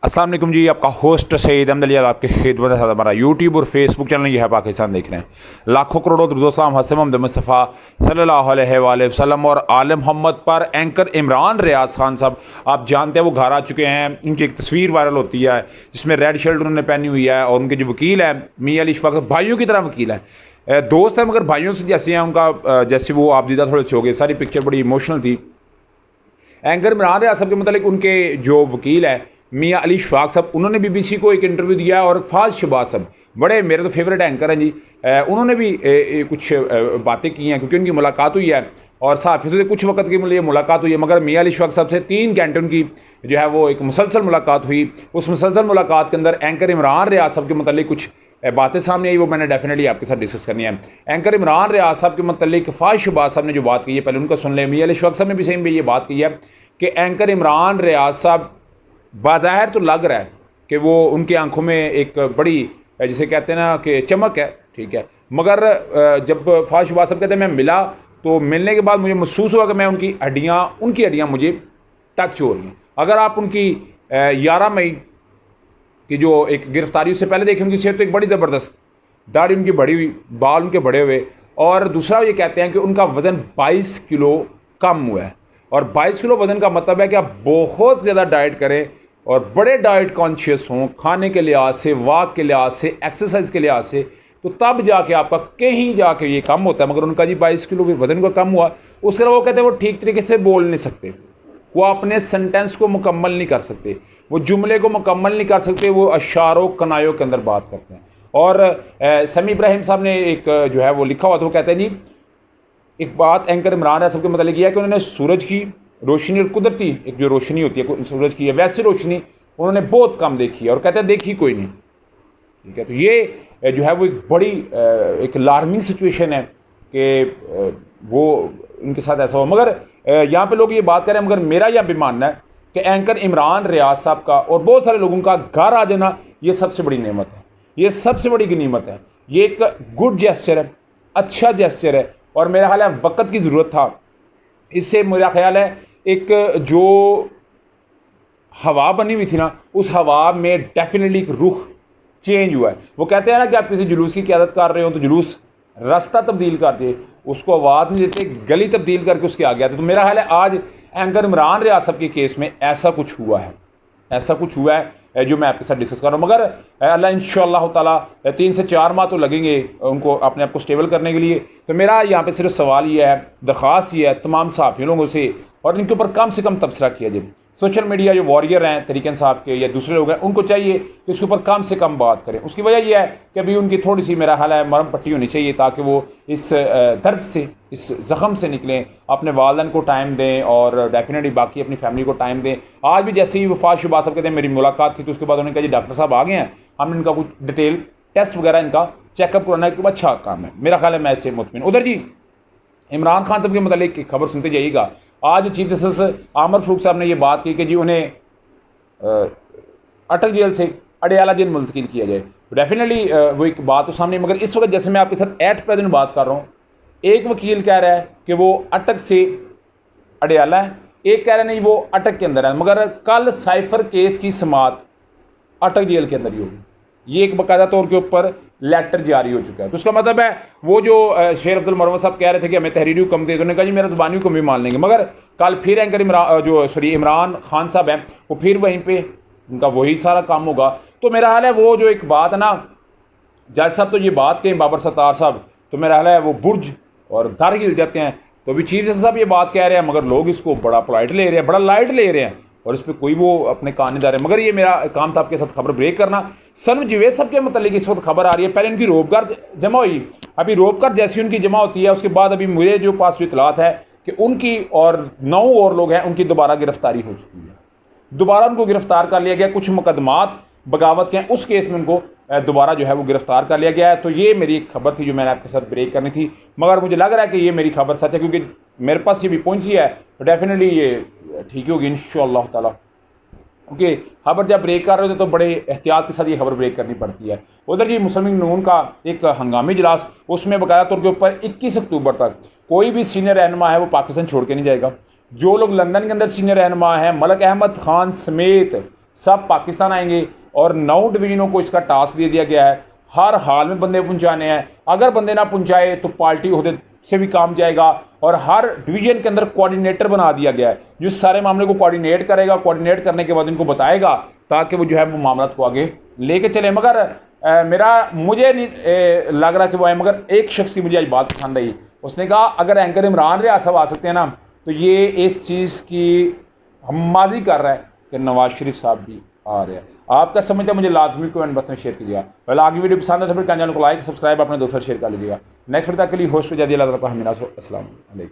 अस्सलाम वालेकुम जी, आपका होस्ट सईद अहमद अली आपके खिदमत है। हमारा यूट्यूब और फेसबुक चैनल ये है पाकिस्तान देख रहे हैं। लाखों करोड़ों दुरूद-ओ-सलाम हज़रत मोहम्मद मुस्तफ़ा सल्लल्लाहु अलैहि वसल्लम और आले मोहम्मद पर एंकर इमरान रियाज खान साहब, आप जानते हैं वो घर आ चुके हैं। इनकी एक तस्वीर वायरल होती है जिसमें रेड शर्ट उन्होंने पहनी हुई है और उनके जो वकील हैं मियां अली इशफाक, भाइयों की तरह वकील हैं, दोस्त हैं मगर भाइयों से जैसे हैं उनका, जैसे वो आप दीदा थोड़े से हो गए। सारी पिक्चर बड़ी इमोशनल थी। एंकर इमरान रियाज साहब के मतलब उनके जो वकील है मियां अली इशफाक साहब, उन्होंने बीबीसी को एक इंटरव्यू दिया है और फाज शबाज साहब बड़े मेरे तो फेवरेट एंकर हैं जी, उन्होंने भी कुछ बातें की हैं क्योंकि उनकी मुलाकात हुई है और सहाफ़ियों से कुछ वक्त की लिए मुलाकात हुई है। मगर मियां अली इशफाक साहब से 3 घंटे उनकी जो है वो एक मुसलसल मुलाकात हुई। उस मुसलसल मुलाकात के अंदर एंकर इमरान रियाज साहब के मतलब कुछ बातें सामने आई, वो मैंने डेफिनेटली आपके साथ डिस्कस करनी है। एंकर इमरान रियाज साहब के मतलब फाज शबाज साहब ने जो बात की है पहले उनका सुन लें। मियां अली इशफाक साहब ने भी सेम भी ये बात की है कि एंकर इमरान रियाज साहब बाज़ाहिर तो लग रहा है कि वो उनकी आंखों में एक बड़ी जिसे कहते हैं ना कि चमक है, ठीक है, मगर जब फाज शबाज साहब कहते हैं मैं मिला तो मिलने के बाद मुझे महसूस हुआ कि मैं उनकी हड्डियाँ मुझे टच हो रही हैं। अगर आप उनकी 11 मई की जो एक गिरफ्तारी उससे पहले देखें उनकी सेहत तो एक बड़ी ज़बरदस्त, दाढ़ी उनकी बड़ी हुई, बाल उनके बड़े हुए, और दूसरा ये कहते हैं कि उनका वज़न 22 किलो कम हुआ है। और 22 किलो वज़न का मतलब है कि आप बहुत ज़्यादा डाइट करें और बड़े डाइट कॉन्शियस हों, खाने के लिहाज से, वॉक के लिहाज से, एक्सरसाइज के लिहाज से, तो तब जाके आपका कहीं जाके ये कम होता है। मगर उनका जी 22 किलो वज़न का कम हुआ। उसके अलावा वो कहते हैं वो ठीक तरीके से बोल नहीं सकते, वो अपने सेंटेंस को मुकम्मल नहीं कर सकते, वो जुमले को मुकम्मल नहीं कर सकते, वो अशारों कनायों के अंदर बात करते हैं। और समी इब्राहिम साहब ने एक जो है वो लिखा हुआ था, वो कहते हैं जी एक बात एंकर इमरान रियाज साहब के मतलब किया कि उन्होंने सूरज की रोशनी और कुदरती एक जो रोशनी होती है सूरज की है वैसी रोशनी उन्होंने बहुत कम देखी है, और कहते हैं देखी कोई नहीं, ठीक है। तो ये जो है वो एक बड़ी एक अलार्मिंग सिचुएशन है कि वो उनके साथ ऐसा हो। मगर यहाँ पे लोग ये बात करें, मगर मेरा यह भी मानना है कि एंकर इमरान रियाज साहब का और बहुत सारे लोगों का घर आ जाना ये सबसे बड़ी नेमत है, ये सबसे बड़ी गनीमत है, ये एक गुड जेस्चर है, अच्छा जेस्चर है। और मेरा ख्याल है वक्त की ज़रूरत था। इससे मेरा ख्याल है एक जो हवा बनी हुई थी ना, उस हवा में डेफिनेटली एक रुख चेंज हुआ है। वो कहते हैं ना कि आप किसी जुलूस की क़यादत कर रहे हो तो जुलूस रास्ता तब्दील कर दे, उसको आवाज़ नहीं देते, गली तब्दील करके उसके आगे आते। तो मेरा ख्याल है आज एंकर इमरान रियाज साहब के केस में ऐसा कुछ हुआ है, ऐसा कुछ हुआ है जो मैं आपके साथ डिस्कस कर रहा हूँ। मगर अल्लाह इंशाअल्लाह ताला 3 से 4 माह तो लगेंगे उनको अपने आप को स्टेबल करने के लिए। तो मेरा यहाँ पे सिर्फ सवाल ये है, दरख्वास्त ये है तमाम सहाफ़ी लोगों से, और इनके ऊपर कम से कम तबसरा किया जाए। सोशल मीडिया जो वॉरियर हैं तहरीक इंसाफ के या दूसरे लोग हैं, उनको चाहिए कि उसके ऊपर कम से कम बात करें। उसकी वजह यह है कि अभी उनकी थोड़ी सी मेरा हाल है मरम पट्टी होनी चाहिए ताकि वो इस दर्द से, इस ज़ख़म से निकलें, अपने वालिदैन को टाइम दें और डेफिनेटली बाकी अपनी फैमिली को टाइम दें। आज भी जैसे ही वफात शबाज साहब कहते हैं मेरी मुलाकात थी तो उसके बाद उन्होंने कहा जी डॉक्टर साहब आ गए हैं, हमने इनका कुछ डिटेल टेस्ट वगैरह इनका चेकअप कराना है, अच्छा काम है। मेरा ख्याल है मैं इससे मुतमिन। उधर जी इमरान खान साहब के मतलब एक खबर सुनते जाइएगा। आज चीफ जस्टिस आमर फारूक साहब ने ये बात की कि जी उन्हें अटक जेल से अडयाला जेल मुंतकिल किया जाए। डेफिनेटली वो एक बात तो सामने, मगर इस वक्त जैसे मैं आपके साथ एट प्रेजेंट बात कर रहा हूँ, एक वकील कह रहा है कि वो अटक से अडयाला है, एक कह रहा है नहीं वो अटक के अंदर है। मगर कल साइफर केस की समाअत अटक जेल के अंदर ही होगी, ये एक बाकायदा तौर के ऊपर लेटर जारी हो चुका है। तो उसका मतलब है वो जो शेर अफजल मरवत साहब कह रहे थे कि हमें तहरीरी हुक्म दे, तो उन्होंने कहा जी मेरा ज़ुबानी हुक्म भी मान लेंगे। मगर कल फिर एंकर इमरान खान साहब हैं वो फिर वहीं पे उनका वही सारा काम होगा। तो मेरा हाल है वो जो एक बात है ना, जज साहब तो ये बात कहें बाबर सत्तार साहब, तो मेरा हाल है वो बुर्ज और दर हिल जाते हैं। तो अभी चीफ जस्टिस साहब ये बात कह रहे हैं मगर लोग इसको बड़ा पोलाइट ले रहे हैं, बड़ा लाइट ले रहे हैं और इस पर कोई वो अपने कान नहीं डाल रहे। मगर ये मेरा काम था आपके साथ खबर ब्रेक करना। सलम जवेद साहब के मतलब इस वक्त खबर आ रही है, पहले इनकी रोबगार जमा हुई, अभी रोबगार जैसी उनकी जमा होती है उसके बाद अभी मुझे जो पास जो इतलात है कि उनकी और 9 और लोग हैं उनकी दोबारा गिरफ्तारी हो चुकी है, दोबारा उनको गिरफ्तार कर लिया गया। कुछ मुकदमात बगावत के हैं, उस केस में उनको दोबारा जो है वो गिरफ्तार कर लिया गया है। तो ये मेरी एक खबर थी जो मैंने आपके साथ ब्रेक करनी थी, मगर मुझे लग रहा है कि ये मेरी खबर सच है क्योंकि मेरे पास ये भी पहुंची है, तो डेफिनेटली ये ठीक होगी इंशाअल्लाह ताला। ओके, खबर जब ब्रेक कर रहे होते तो बड़े एहतियात के साथ ये खबर ब्रेक करनी पड़ती है। उधर जी मुस्लिम लीग नून का एक हंगामी इजलास, उसमें बकाया तौर के ऊपर 21 अक्टूबर तक कोई भी सीनियर रहनुमा है वो पाकिस्तान छोड़ के नहीं जाएगा। जो लोग लंदन के अंदर सीनियर रहनुमा हैं, मलक अहमद खान समेत सब पाकिस्तान आएंगे और 9 डिवीज़नों को इसका टास्क दे दिया गया है, हर हाल में बंदे पहुंचाने हैं। अगर बंदे ना पहुंचाए तो पार्टी होते से भी काम जाएगा और हर डिवीज़न के अंदर कोऑर्डिनेटर बना दिया गया है जो सारे मामले को कोऑर्डिनेट करेगा। कोऑर्डिनेट करने के बाद इनको बताएगा ताकि वो जो है वो मामला को आगे लेके चले। मगर मुझे नहीं लग रहा कि वो है, मगर एक शख्स की मुझे आज बात पसंद आई। उसने कहा अगर एंकर इमरान रियाज साहब आ सकते हैं ना तो ये इस चीज़ की हम्माजी कर रहा है कि नवाज शरीफ साहब भी आ रहे हैं। आपका समझता है मुझे लाजमी कमेंट बॉक्स में शेयर कीजिएगा। पहले आगे वीडियो पसंद है तो फिर चैनल को लाइक सब्सक्राइब अपने दोस्तों शेयर कर लीजिएगा। नेक्स्ट वीडियो तक के लिए होस्ट को जादी अल्लाह ताला को हमीना। अस्सलाम वालेकुम।